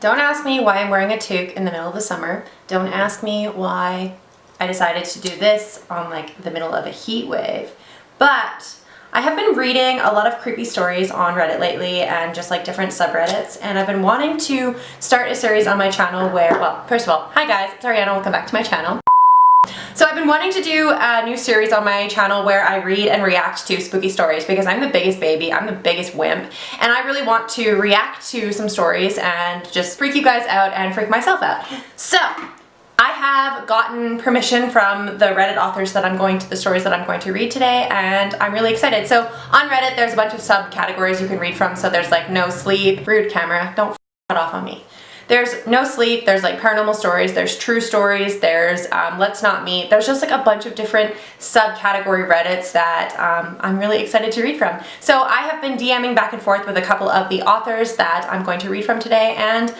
don't ask me why I'm wearing a toque in the middle of the summer. Don't ask me why I decided to do this on like the middle of a heat wave. But I have been reading a lot of creepy stories on Reddit lately and just like different subreddits, and I've been wanting to start a series on my channel where, well, first of all, hi guys, it's Ariana, welcome back to my channel. So I've been wanting to do a new series on my channel where I read and react to spooky stories because I'm the biggest baby, I'm the biggest wimp, and I really want to react to some stories and just freak you guys out and freak myself out. So I have gotten permission from the Reddit authors that the stories that I'm going to read today, and I'm really excited. So on Reddit there's a bunch of subcategories you can read from. So there's like no sleep, rude camera, don't f it off on me. There's no sleep, there's like paranormal stories, there's true stories, there's let's not meet. There's just like a bunch of different subcategory Reddits that I'm really excited to read from. So I have been DMing back and forth with a couple of the authors that I'm going to read from today, and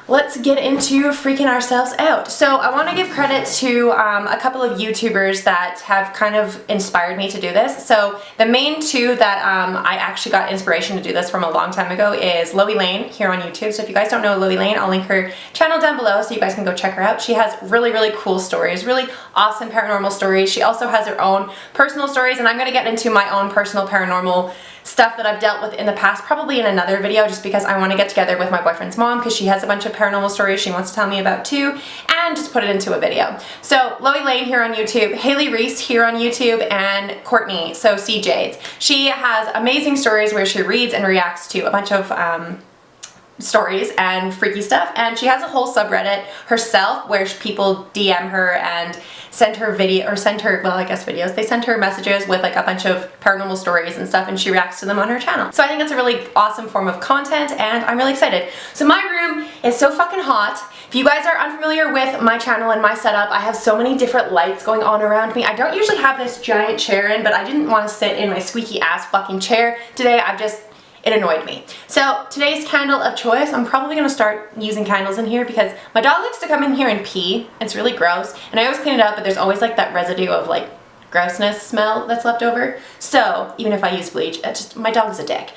let's get into freaking ourselves out. So I want to give credit to a couple of YouTubers that have kind of inspired me to do this. So the main two that I actually got inspiration to do this from a long time ago is Loey Lane here on YouTube. So if you guys don't know Loey Lane, I'll link her channel down below so you guys can go check her out. She has really, really cool stories, really awesome paranormal stories. She also has her own personal stories, and I'm going to get into my own personal paranormal stuff that I've dealt with in the past, probably in another video, just because I want to get together with my boyfriend's mom because she has a bunch of paranormal stories she wants to tell me about too, and just put it into a video. So Loey Lane here on YouTube, Haley Reese here on YouTube, and Courtney, so Cjades. She has amazing stories where she reads and reacts to a bunch of stories and freaky stuff, and she has a whole subreddit herself where people DM her and send her well, I guess videos. They send her messages with like a bunch of paranormal stories and stuff, and she reacts to them on her channel. So I think that's a really awesome form of content, and I'm really excited. So my room is so fucking hot. If you guys are unfamiliar with my channel and my setup, I have so many different lights going on around me. I don't usually have this giant chair in, but I didn't want to sit in my squeaky ass fucking chair today. It annoyed me. So today's candle of choice, I'm probably going to start using candles in here because my dog likes to come in here and pee. It's really gross, and I always clean it up, but there's always like that residue of like grossness smell that's left over. So even if I use bleach, my dog's a dick.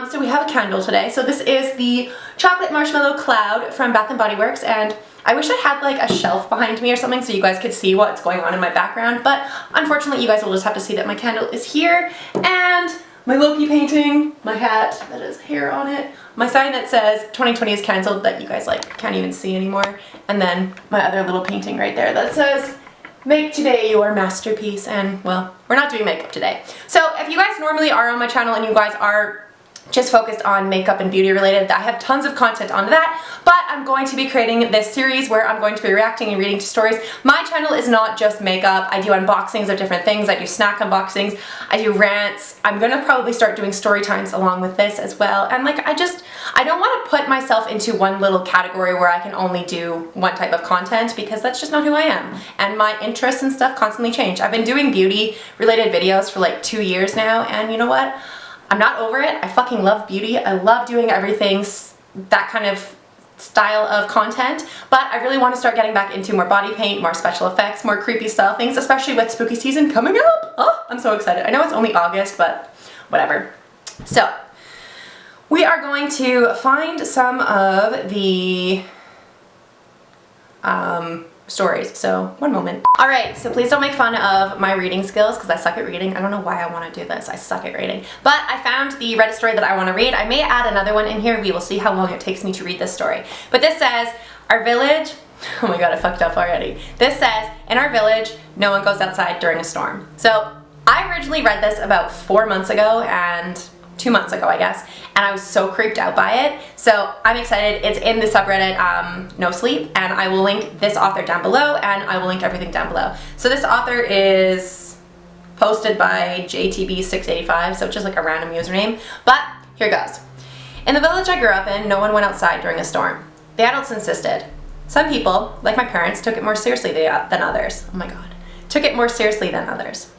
So we have a candle today. So this is the Chocolate Marshmallow Cloud from Bath & Body Works, and I wish I had like a shelf behind me or something so you guys could see what's going on in my background, but unfortunately you guys will just have to see that my candle is here, and my Loki painting, my hat that has hair on it, my sign that says 2020 is cancelled that you guys like can't even see anymore, and then my other little painting right there that says make today your masterpiece. And well, we're not doing makeup today. So if you guys normally are on my channel and you guys are just focused on makeup and beauty related, I have tons of content on that, but I'm going to be creating this series where I'm going to be reacting and reading to stories. My channel is not just makeup. I do unboxings of different things. I do snack unboxings. I do rants. I'm gonna probably start doing story times along with this as well. And like, I don't want to put myself into one little category where I can only do one type of content, because that's just not who I am. And my interests and stuff constantly change. I've been doing beauty related videos for like 2 years now, and you know what? I'm not over it. I fucking love beauty. I love doing everything, that kind of style of content, but I really want to start getting back into more body paint, more special effects, more creepy style things, especially with spooky season coming up. Oh, I'm so excited. I know it's only August, but whatever. So we are going to find some of the stories. So one moment. All right, so please don't make fun of my reading skills because I suck at reading. I don't know why I want to do this. I suck at reading. But I found the Reddit story that I want to read. I may add another one in here. We will see how long it takes me to read this story. But this says, our village, oh my god, I fucked up already. This says, in our village, no one goes outside during a storm. So I originally read this about 4 months ago, and 2 months ago, I guess, and I was so creeped out by it. So I'm excited. It's in the subreddit No Sleep, and I will link this author down below, and I will link everything down below. So this author is posted by JTB685, so it's just like a random username, but here goes. In the village I grew up in, no one went outside during a storm. The adults insisted. Some people, like my parents, took it more seriously than others. Oh my god. Took it more seriously than others.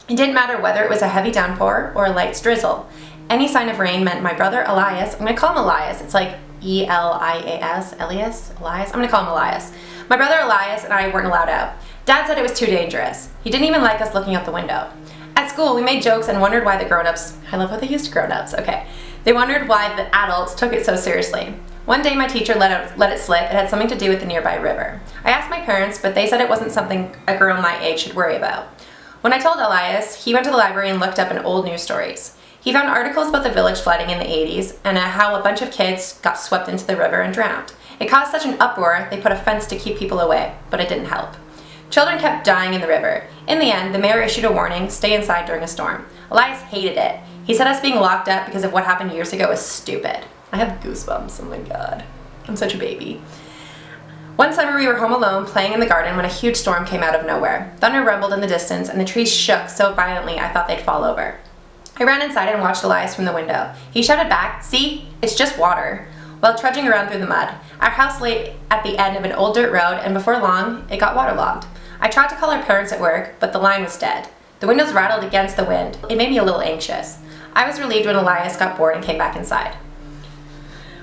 It didn't matter whether it was a heavy downpour or a light drizzle. Any sign of rain meant my brother Elias, I'm going to call him Elias, it's like E-L-I-A-S, Elias, I'm going to call him Elias. My brother Elias and I weren't allowed out. Dad said it was too dangerous. He didn't even like us looking out the window. At school, we made jokes and wondered why the grown-ups, I love how they used grown-ups, okay. They wondered why the adults took it so seriously. One day my teacher let it slip. It had something to do with the nearby river. I asked my parents, but they said it wasn't something a girl my age should worry about. When I told Elias, he went to the library and looked up in old news stories. He found articles about the village flooding in the 80s and how a bunch of kids got swept into the river and drowned. It caused such an uproar, they put a fence to keep people away, but it didn't help. Children kept dying in the river. In the end, the mayor issued a warning, stay inside during a storm. Elias hated it. He said us being locked up because of what happened years ago was stupid. I have goosebumps, oh my god. I'm such a baby. One summer we were home alone playing in the garden when a huge storm came out of nowhere. Thunder rumbled in the distance and the trees shook so violently I thought they'd fall over. I ran inside and watched Elias from the window. He shouted back, "See? It's just water," while trudging around through the mud. Our house lay at the end of an old dirt road and before long, it got waterlogged. I tried to call our parents at work, but the line was dead. The windows rattled against the wind. It made me a little anxious. I was relieved when Elias got bored and came back inside.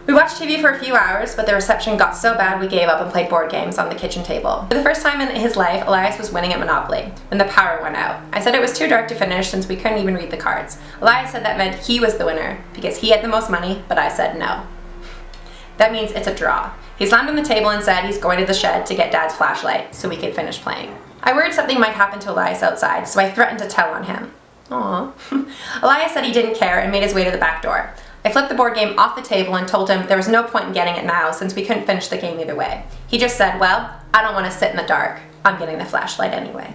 We watched TV for a few hours, but the reception got so bad we gave up and played board games on the kitchen table. For the first time in his life, Elias was winning at Monopoly when the power went out. I said it was too dark to finish since we couldn't even read the cards. Elias said that meant he was the winner because he had the most money, but I said no. That means it's a draw. He slammed on the table and said he's going to the shed to get Dad's flashlight so we could finish playing. I worried something might happen to Elias outside, so I threatened to tell on him. Aww. Elias said he didn't care and made his way to the back door. I flipped the board game off the table and told him there was no point in getting it now since we couldn't finish the game either way. He just said, "Well, I don't want to sit in the dark. I'm getting the flashlight anyway."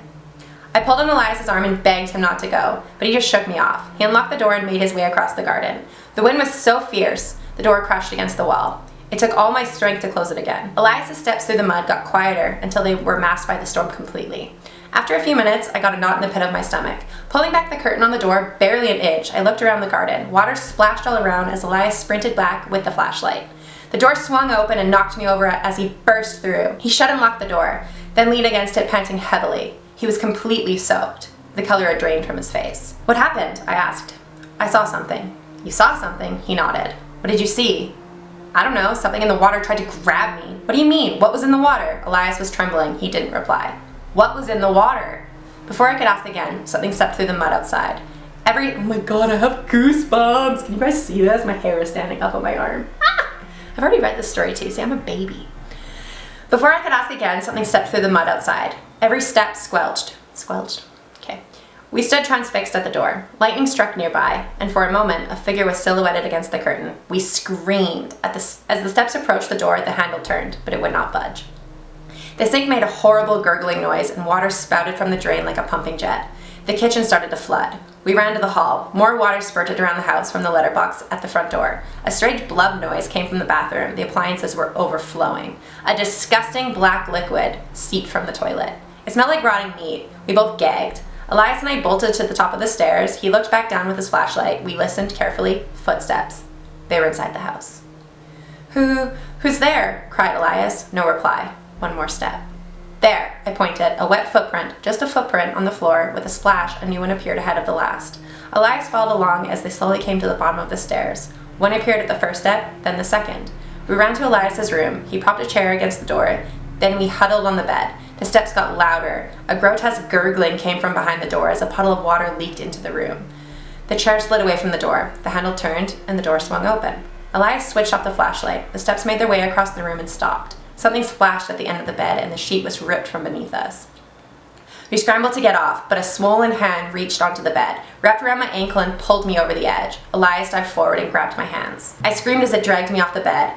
I pulled on Elias's arm and begged him not to go, but he just shook me off. He unlocked the door and made his way across the garden. The wind was so fierce, the door crashed against the wall. It took all my strength to close it again. Elias's steps through the mud got quieter until they were masked by the storm completely. After a few minutes, I got a knot in the pit of my stomach. Pulling back the curtain on the door barely an inch, I looked around the garden. Water splashed all around as Elias sprinted back with the flashlight. The door swung open and knocked me over as he burst through. He shut and locked the door, then leaned against it, panting heavily. He was completely soaked. The color had drained from his face. "What happened?" I asked. "I saw something." "You saw something?" He nodded. "What did you see?" "I don't know. Something in the water tried to grab me." "What do you mean? What was in the water?" Elias was trembling. He didn't reply. "What was in the water?" Before I could ask again, something stepped through the mud outside. Oh my god, I have goosebumps. Can you guys see this? My hair is standing up on my arm. Ah! I've already read this story too. See, I'm a baby. Before I could ask again, something stepped through the mud outside. Every step squelched. Squelched? Okay. We stood transfixed at the door. Lightning struck nearby, and for a moment, a figure was silhouetted against the curtain. We screamed. As the steps approached the door, the handle turned, but it would not budge. The sink made a horrible gurgling noise and water spouted from the drain like a pumping jet. The kitchen started to flood. We ran to the hall. More water spurted around the house from the letterbox at the front door. A strange blub noise came from the bathroom. The appliances were overflowing. A disgusting black liquid seeped from the toilet. It smelled like rotting meat. We both gagged. Elias and I bolted to the top of the stairs. He looked back down with his flashlight. We listened carefully. Footsteps. They were inside the house. Who's there?" cried Elias. No reply. One more step. "There," I pointed, a wet footprint, just a footprint on the floor. With a splash, a new one appeared ahead of the last. Elias followed along as they slowly came to the bottom of the stairs. One appeared at the first step, then the second. We ran to Elias's room. He propped a chair against the door. Then we huddled on the bed. The steps got louder. A grotesque gurgling came from behind the door as a puddle of water leaked into the room. The chair slid away from the door. The handle turned, and the door swung open. Elias switched off the flashlight. The steps made their way across the room and stopped. Something splashed at the end of the bed, and the sheet was ripped from beneath us. We scrambled to get off, but a swollen hand reached onto the bed, wrapped around my ankle and pulled me over the edge. Elias dived forward and grabbed my hands. I screamed as it dragged me off the bed.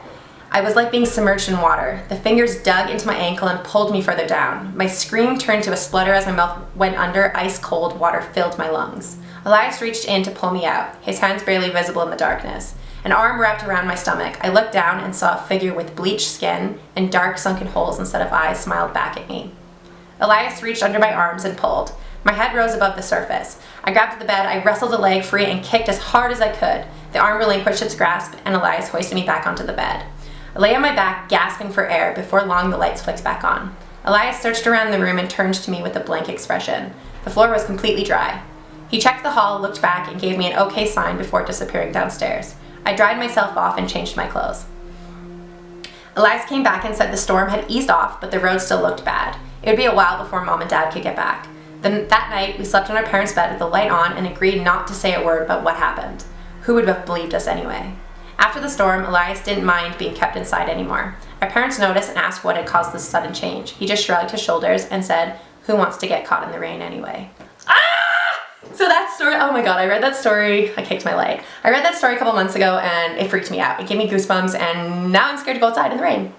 I was like being submerged in water. The fingers dug into my ankle and pulled me further down. My scream turned to a splutter as my mouth went under. Ice-cold water filled my lungs. Elias reached in to pull me out, his hands barely visible in the darkness. An arm wrapped around my stomach. I looked down and saw a figure with bleached skin and dark sunken holes instead of eyes smiled back at me. Elias reached under my arms and pulled. My head rose above the surface. I grabbed the bed, I wrestled a leg free and kicked as hard as I could. The arm relinquished its grasp and Elias hoisted me back onto the bed. I lay on my back, gasping for air. Before long, the lights flicked back on. Elias searched around the room and turned to me with a blank expression. The floor was completely dry. He checked the hall, looked back, and gave me an okay sign before disappearing downstairs. I dried myself off and changed my clothes. Elias came back and said the storm had eased off, but the road still looked bad. It would be a while before Mom and Dad could get back. Then that night, we slept in our parents' bed with the light on and agreed not to say a word about what happened. Who would have believed us anyway? After the storm, Elias didn't mind being kept inside anymore. Our parents noticed and asked what had caused this sudden change. He just shrugged his shoulders and said, "Who wants to get caught in the rain anyway?" So that story, oh my god, I read that story, I kicked my leg. I read that story a couple months ago and it freaked me out. It gave me goosebumps and now I'm scared to go outside in the rain.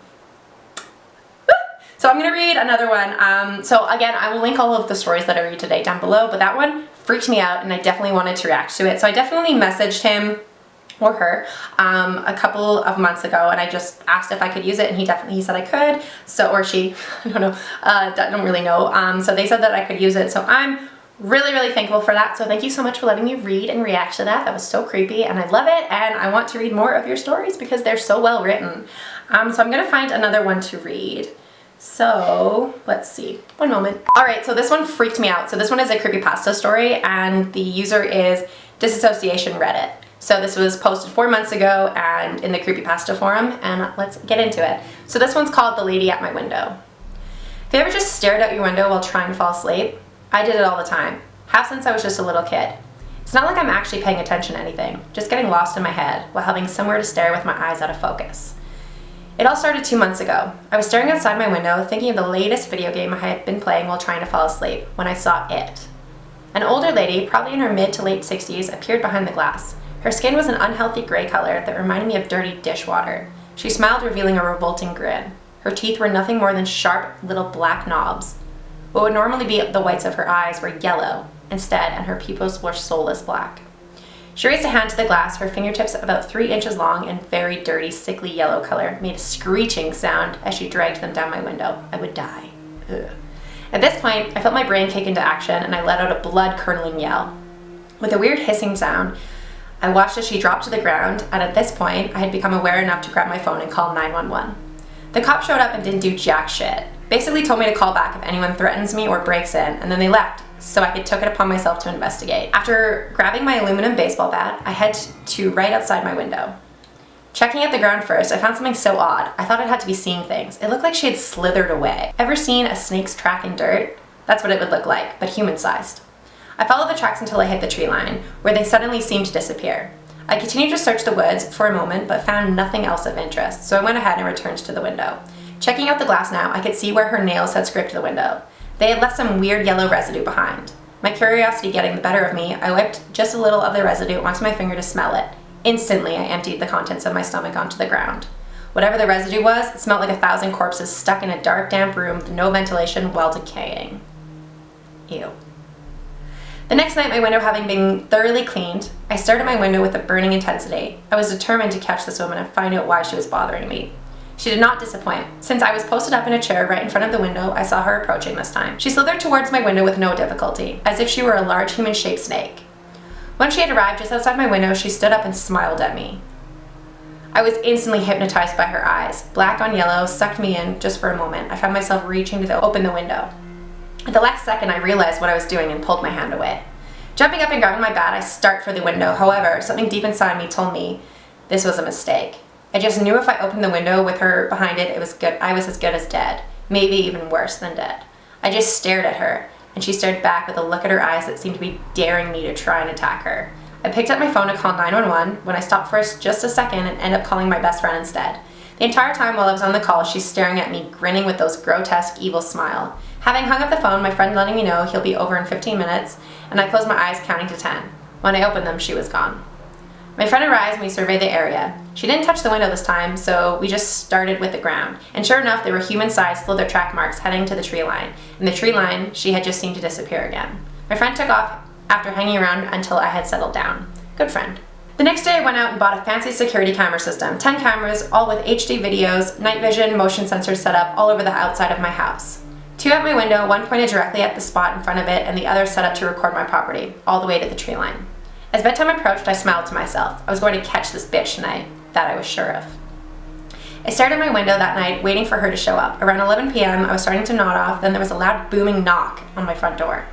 So I'm going to read another one. So again, I will link all of the stories that I read today down below, but that one freaked me out and I definitely wanted to react to it. So I definitely messaged him or her a couple of months ago and I just asked if I could use it and he said I could. So, or she, I don't know, I don't really know. So they said that I could use it. So I'm really thankful for that. So thank you so much for letting me read and react to that. That was so creepy and I love it and I want to read more of your stories because they're so well written. So I'm gonna find another one to read. So let's see, one moment. All right, so this one freaked me out. So this one is a creepypasta story and the user is dissociationreddit. So this was posted 4 months ago and in the creepypasta forum, and let's get into it. So this one's called The Lady at My Window. Have you ever just stared out your window while trying to fall asleep? I did it all the time, half since I was just a little kid. It's not like I'm actually paying attention to anything, just getting lost in my head while having somewhere to stare with my eyes out of focus. It all started 2 months ago. I was staring outside my window thinking of the latest video game I had been playing while trying to fall asleep when I saw it. An older lady, probably in her mid to late 60s, appeared behind the glass. Her skin was an unhealthy gray color that reminded me of dirty dishwater. She smiled, revealing a revolting grin. Her teeth were nothing more than sharp little black knobs. What would normally be the whites of her eyes were yellow instead, and her pupils were soulless black. She raised a hand to the glass, her fingertips about 3 inches long and very dirty, sickly yellow color made a screeching sound as she dragged them down my window. I would die. Ugh. At this point, I felt my brain kick into action and I let out a blood-curdling yell. With a weird hissing sound, I watched as she dropped to the ground, and at this point, I had become aware enough to grab my phone and call 911. The cop showed up and didn't do jack shit. Basically told me to call back if anyone threatens me or breaks in, and then they left, so I took it upon myself to investigate. After grabbing my aluminum baseball bat, I head to right outside my window. Checking at the ground first, I found something so odd. I thought I'd had to be seeing things. It looked like she had slithered away. Ever seen a snake's track in dirt? That's what it would look like, but human-sized. I followed the tracks until I hit the tree line, where they suddenly seemed to disappear. I continued to search the woods for a moment, but found nothing else of interest, so I went ahead and returned to the window. Checking out the glass now, I could see where her nails had scraped the window. They had left some weird yellow residue behind. My curiosity getting the better of me, I wiped just a little of the residue onto my finger to smell it. Instantly, I emptied the contents of my stomach onto the ground. Whatever the residue was, it smelled like 1,000 corpses stuck in a dark, damp room with no ventilation while decaying. Ew. The next night, my window having been thoroughly cleaned, I stared at my window with a burning intensity. I was determined to catch this woman and find out why she was bothering me. She did not disappoint. Since I was posted up in a chair right in front of the window, I saw her approaching this time. She slithered towards my window with no difficulty, as if she were a large human-shaped snake. When she had arrived just outside my window, she stood up and smiled at me. I was instantly hypnotized by her eyes. Black on yellow sucked me in just for a moment. I found myself reaching to open the window. At the last second, I realized what I was doing and pulled my hand away. Jumping up and grabbing my bat, I start for the window. However, something deep inside me told me this was a mistake. I just knew if I opened the window with her behind it, I was as good as dead. Maybe even worse than dead. I just stared at her, and she stared back with a look at her eyes that seemed to be daring me to try and attack her. I picked up my phone to call 911 when I stopped for just a second and ended up calling my best friend instead. The entire time while I was on the call, she's staring at me, grinning with those grotesque, evil smile. Having hung up the phone, my friend letting me know he'll be over in 15 minutes, and I closed my eyes counting to 10. When I opened them, she was gone. My friend arrived and we surveyed the area. She didn't touch the window this time, so we just started with the ground. And sure enough, there were human-sized slither track marks heading to the tree line. In the tree line, she had just seemed to disappear again. My friend took off after hanging around until I had settled down. Good friend. The next day I went out and bought a fancy security camera system. 10 cameras, all with HD videos, night vision, motion sensors set up all over the outside of my house. 2 at my window, 1 pointed directly at the spot in front of it, and the other set up to record my property, all the way to the tree line. As bedtime approached, I smiled to myself. I was going to catch this bitch tonight. That I was sure of. I stared at my window that night, waiting for her to show up. Around 11 p.m., I was starting to nod off, then there was a loud booming knock on my front door.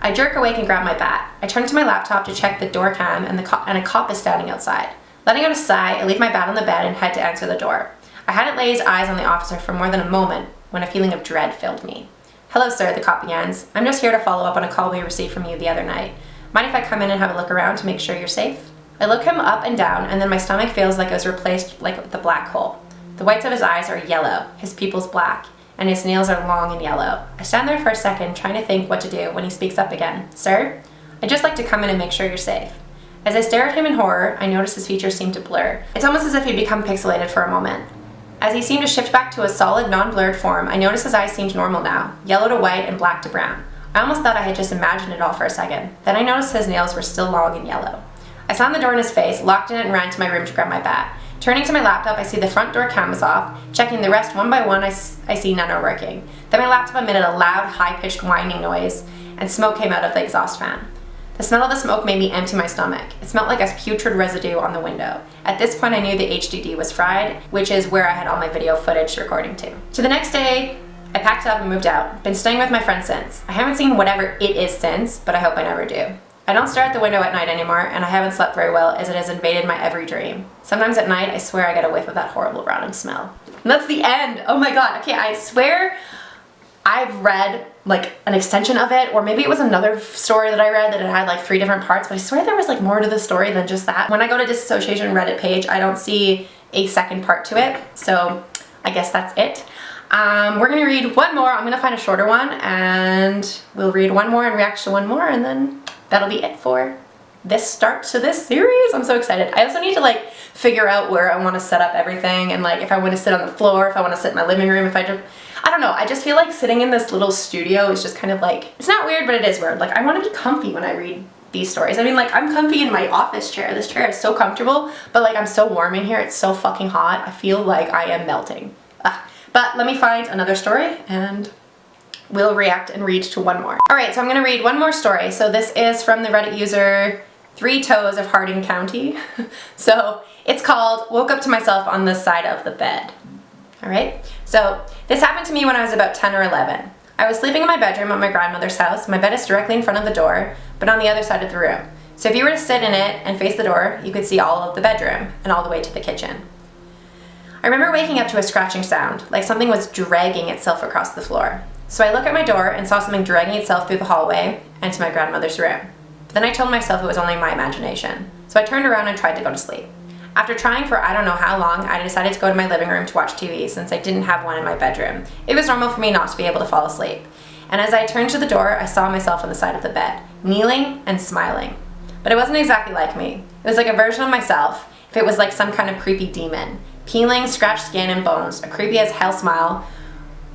I jerk awake and grab my bat. I turn to my laptop to check the door cam, and a cop is standing outside. Letting out a sigh, I leave my bat on the bed and head to answer the door. I hadn't laid eyes on the officer for more than a moment when a feeling of dread filled me. "Hello, sir," the cop begins. "I'm just here to follow up on a call we received from you the other night. Mind if I come in and have a look around to make sure you're safe?" I look him up and down, and then my stomach feels like it was replaced like with a black hole. The whites of his eyes are yellow, his pupils black, and his nails are long and yellow. I stand there for a second, trying to think what to do when he speaks up again. Sir, I'd just like to come in and make sure you're safe. As I stare at him in horror, I notice his features seem to blur. It's almost as if he'd become pixelated for a moment. As he seemed to shift back to a solid, non-blurred form, I noticed his eyes seemed normal now, yellow to white and black to brown. I almost thought I had just imagined it all for a second. Then I noticed his nails were still long and yellow. I slammed the door in his face, locked in it, and ran to my room to grab my bat. Turning to my laptop, I see the front door cam is off. Checking the rest one by one, I see none are working. Then my laptop emitted a loud, high-pitched whining noise, and smoke came out of the exhaust fan. The smell of the smoke made me empty my stomach. It smelled like a putrid residue on the window. At this point, I knew the HDD was fried, which is where I had all my video footage recording to. So the next day, I packed up and moved out. Been staying with my friend since. I haven't seen whatever it is since, but I hope I never do. I don't stare at the window at night anymore, and I haven't slept very well as it has invaded my every dream. Sometimes at night, I swear I get a whiff of that horrible rotting smell. And that's the end. Oh my god. Okay, I swear I've read like an extension of it, or maybe it was another story that I read that it had like 3 different parts, but I swear there was like more to the story than just that. When I go to dissociation Reddit page, I don't see a second part to it, so I guess that's it. We're gonna read one more. I'm gonna find a shorter one, and we'll read one more and react to one more, and then that'll be it for this start to this series. I'm so excited. I also need to like figure out where I want to set up everything, and like if I want to sit on the floor, if I want to sit in my living room, if I don't know. I just feel like sitting in this little studio is just kind of like, it's not weird, but it is weird. Like I want to be comfy when I read these stories. I mean, like I'm comfy in my office chair. This chair is so comfortable, but like I'm so warm in here. It's so fucking hot. I feel like I am melting. But let me find another story and we'll react and read to one more. All right, so I'm gonna read one more story. So this is from the Reddit user 3 Toes of Harding County. So it's called Woke Up to Myself on the Side of the Bed. All right, so this happened to me when I was about 10 or 11. I was sleeping in my bedroom at my grandmother's house. My bed is directly in front of the door, but on the other side of the room. So if you were to sit in it and face the door, you could see all of the bedroom and all the way to the kitchen. I remember waking up to a scratching sound, like something was dragging itself across the floor. So I looked at my door and saw something dragging itself through the hallway and to my grandmother's room. But then I told myself it was only my imagination. So I turned around and tried to go to sleep. After trying for I don't know how long, I decided to go to my living room to watch TV since I didn't have one in my bedroom. It was normal for me not to be able to fall asleep. And as I turned to the door, I saw myself on the side of the bed, kneeling and smiling. But it wasn't exactly like me. It was like a version of myself, if it was like some kind of creepy demon. Peeling, scratched skin and bones, a creepy as hell smile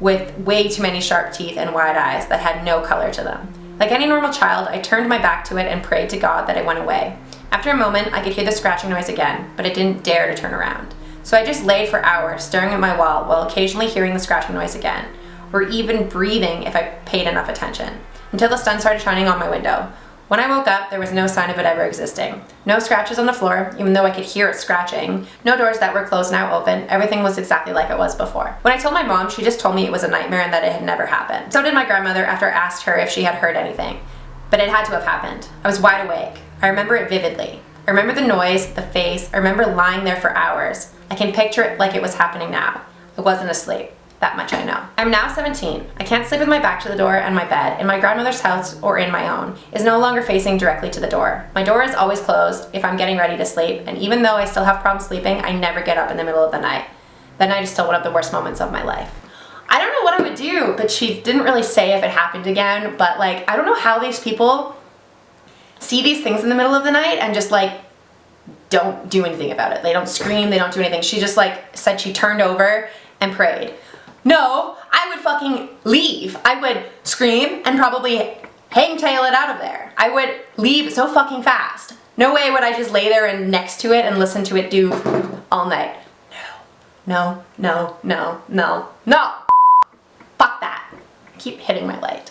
with way too many sharp teeth and wide eyes that had no color to them. Like any normal child, I turned my back to it and prayed to God that it went away. After a moment, I could hear the scratching noise again, but I didn't dare to turn around. So I just laid for hours staring at my wall while occasionally hearing the scratching noise again, or even breathing if I paid enough attention, until the sun started shining on my window. When I woke up, there was no sign of it ever existing. No scratches on the floor, even though I could hear it scratching. No doors that were closed now open. Everything was exactly like it was before. When I told my mom, she just told me it was a nightmare and that it had never happened. So did my grandmother after I asked her if she had heard anything. But it had to have happened. I was wide awake. I remember it vividly. I remember the noise, the face. I remember lying there for hours. I can picture it like it was happening now. I wasn't asleep. That much I know. I'm now 17. I can't sleep with my back to the door, and my bed, in my grandmother's house or in my own, is no longer facing directly to the door. My door is always closed if I'm getting ready to sleep, and even though I still have problems sleeping, I never get up in the middle of the night. That night is still one of the worst moments of my life. I don't know what I would do, but she didn't really say if it happened again, but like, I don't know how these people see these things in the middle of the night and just like, don't do anything about it. They don't scream, they don't do anything. She just like said she turned over and prayed. No, I would fucking leave. I would scream and probably hangtail it out of there. I would leave so fucking fast. No way would I just lay there and next to it and listen to it do all night. No, no, no, no, no. Fuck that. Keep hitting my light.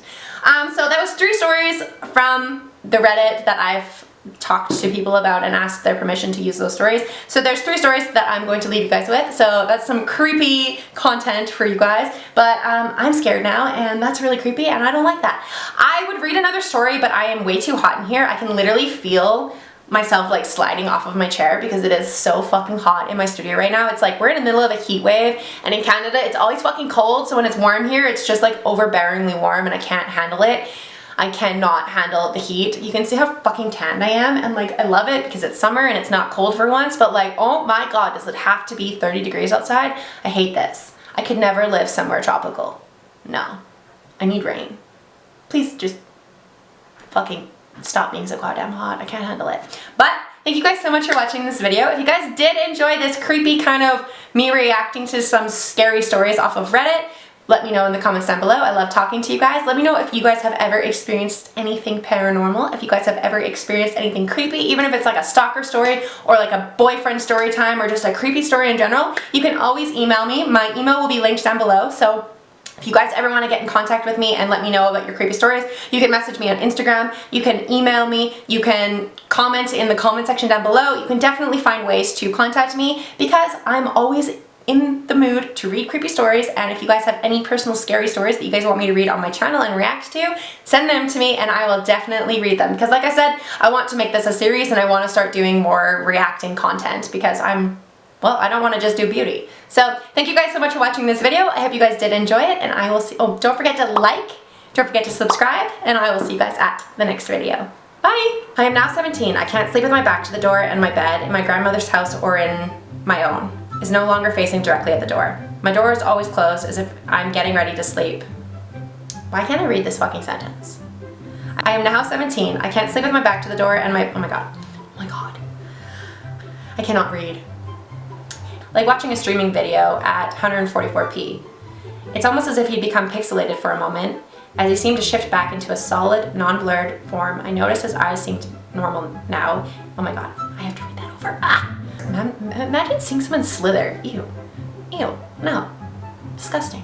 So that was 3 stories from the Reddit that I've talked to people about and asked their permission to use those stories. So there's 3 stories that I'm going to leave you guys with. So that's some creepy content for you guys. But I'm scared now, and that's really creepy, and I don't like that. I would read another story, but I am way too hot in here. I can literally feel myself like sliding off of my chair because it is so fucking hot in my studio right now. It's like we're in the middle of a heat wave, and in Canada it's always fucking cold, so when it's warm here it's just like overbearingly warm and I can't handle it. I cannot handle the heat. You can see how fucking tanned I am, and like I love it because it's summer and it's not cold for once, but like, oh my god, does it have to be 30 degrees outside? I hate this. I could never live somewhere tropical. No. I need rain. Please just fucking stop being so goddamn hot. I can't handle it. But thank you guys so much for watching this video. If you guys did enjoy this creepy kind of me reacting to some scary stories off of Reddit, let me know in the comments down below. I love talking to you guys. Let me know if you guys have ever experienced anything paranormal, if you guys have ever experienced anything creepy, even if it's like a stalker story or like a boyfriend story time or just a creepy story in general. You can always email me. My email will be linked down below. So if you guys ever want to get in contact with me and let me know about your creepy stories, you can message me on Instagram, you can email me, you can comment in the comment section down below. You can definitely find ways to contact me because I'm always in the mood to read creepy stories, and if you guys have any personal scary stories that you guys want me to read on my channel and react to, send them to me and I will definitely read them. Because like I said, I want to make this a series and I want to start doing more reacting content because I don't want to just do beauty. So thank you guys so much for watching this video. I hope you guys did enjoy it, and I will see, oh, don't forget to like, don't forget to subscribe, and I will see you guys at the next video. Bye! I am now 17. I can't sleep with my back to the door, and my bed in my grandmother's house or in my own is no longer facing directly at the door. My door is always closed as if I'm getting ready to sleep. Why can't I read this fucking sentence? I am now 17. I can't sleep with my back to the door and oh my god. Oh my god. I cannot read. Like watching a streaming video at 144p. It's almost as if he'd become pixelated for a moment. As he seemed to shift back into a solid, non-blurred form, I noticed his eyes seemed normal now. Oh my god, I have to read that over. Ah! Imagine seeing someone slither. Ew. Ew. No. Disgusting.